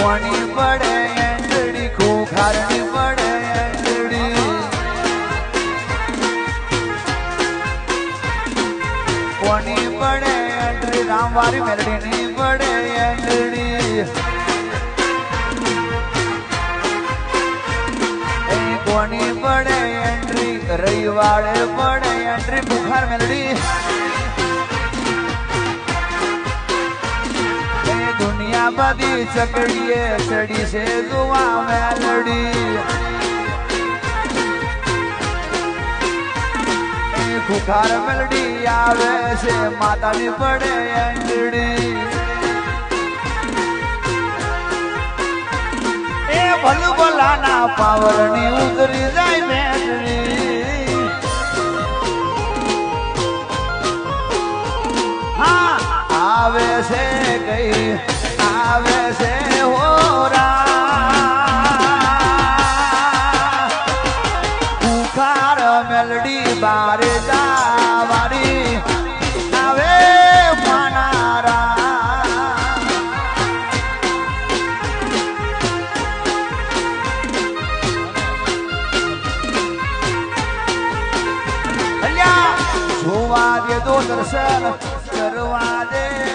કોની પડે એંડડી ખુખારની પડે એંડડી કોની પડે એંડડી રામવારી મેલડીની પડે એંડડી કોની પડે એન્ટ્રી રવિવારે પડે એન્ટ્રી બુખાર મેલડી દુનિયા બધી ચકડીએ ચડી છે જોવા મેલડી બુખાર મેલડી આવે છે માતાની પડે એન્ટ્રી ભલભલાના પાવરની ઉતરી જાય મેટરી હા આવે છે કઈ આવે છે હોરા બુખાર મેલડી બારે જાવારી આવે માનારા જોવા દે દો દર્શન કરવા દે